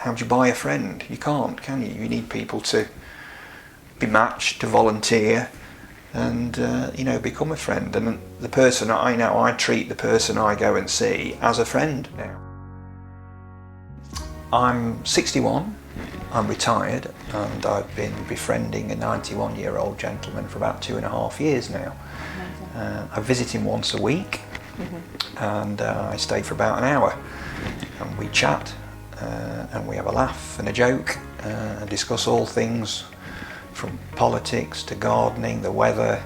how do you buy a friend? You can't, can you? You need people to be matched, to volunteer, and you know, become a friend. And the person I know, I treat the person I go and see as a friend now. I'm 61, I'm retired, and I've been befriending a 91-year-old gentleman for about 2.5 years now. I visit him once a week, and I stay for about an hour, and we chat, and we have a laugh and a joke, and discuss all things from politics to gardening, the weather,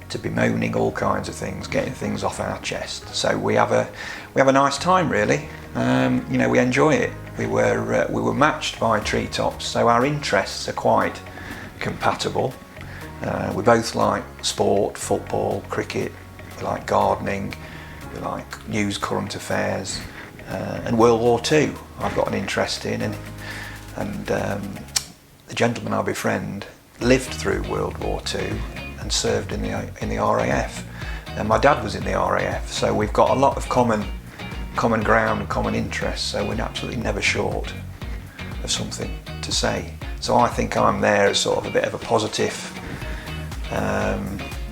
to bemoaning all kinds of things, getting things off our chest. So we have a nice time, really. You know, we enjoy it. We were matched by Treetops, so our interests are quite compatible. We both like sport, football, cricket. We like gardening. We like news, current affairs, and World War II. I've got an interest in, and the gentleman I befriend lived through World War II and served in the RAF. And my dad was in the RAF, so we've got a lot of common ground and common interests, so we're absolutely never short of something to say. So I think I'm there as sort of a bit of a positive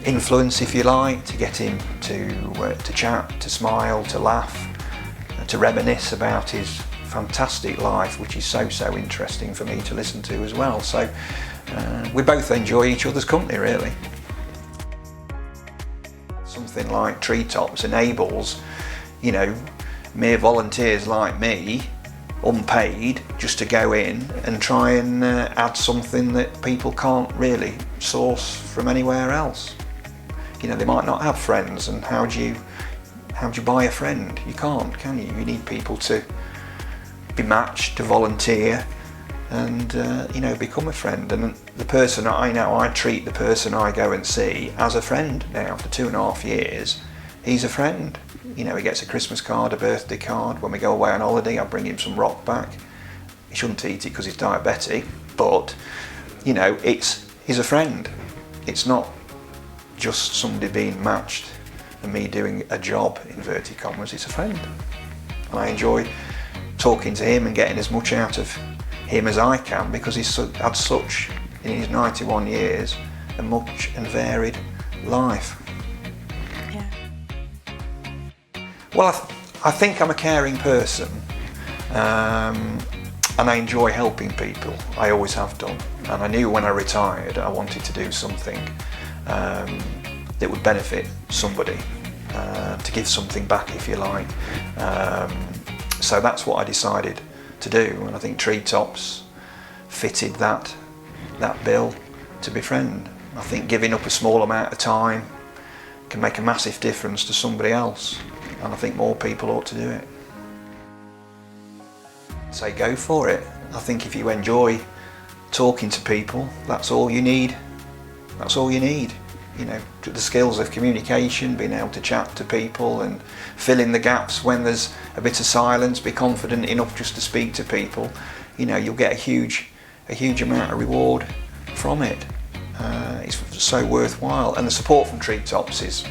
influence, if you like, to get him to chat, to smile, to laugh, to reminisce about his fantastic life, which is so interesting for me to listen to as well. So we both enjoy each other's company, really. Something like Treetops enables, you know, mere volunteers like me, unpaid, just to go in and try and add something that people can't really source from anywhere else. You know, they might not have friends, and how do you buy a friend? You can't, can you? You need people to be matched, to volunteer, and you know, become a friend. And the person I know, I treat the person I go and see as a friend now for 2.5 years. He's a friend. You know, he gets a Christmas card, a birthday card. When we go away on holiday, I bring him some rock back. He shouldn't eat it because he's diabetic, but you know, he's a friend. It's not just somebody being matched and me doing a job, inverted commas. It's a friend, and I enjoy talking to him and getting as much out of him as I can, because he's had such, in his 91 years, a much and varied life. Yeah. Well, I think I'm a caring person, and I enjoy helping people. I always have done, and I knew when I retired I wanted to do something that would benefit somebody, to give something back, if you like. So that's what I decided to do, and I think Treetops fitted that bill to befriend. I think giving up a small amount of time can make a massive difference to somebody else, and I think more people ought to do it. So go for it. I think if you enjoy talking to people, that's all you need. That's all you need. You know, the skills of communication, being able to chat to people and fill in the gaps when there's a bit of silence, be confident enough just to speak to people. You know, you'll get a huge amount of reward from it. It's so worthwhile, and the support from Treetops is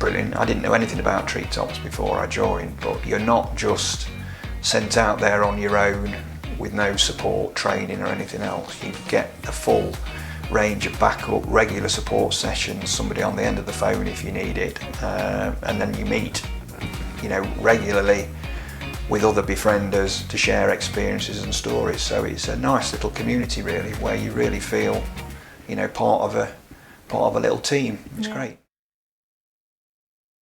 brilliant. I didn't know anything about Treetops before I joined, but you're not just sent out there on your own with no support, training or anything else. You get a full range of backup, regular support sessions, somebody on the end of the phone if you need it, and then you meet, you know, regularly with other befrienders to share experiences and stories. So it's a nice little community, really, where you really feel, you know, part of a little team. It's great.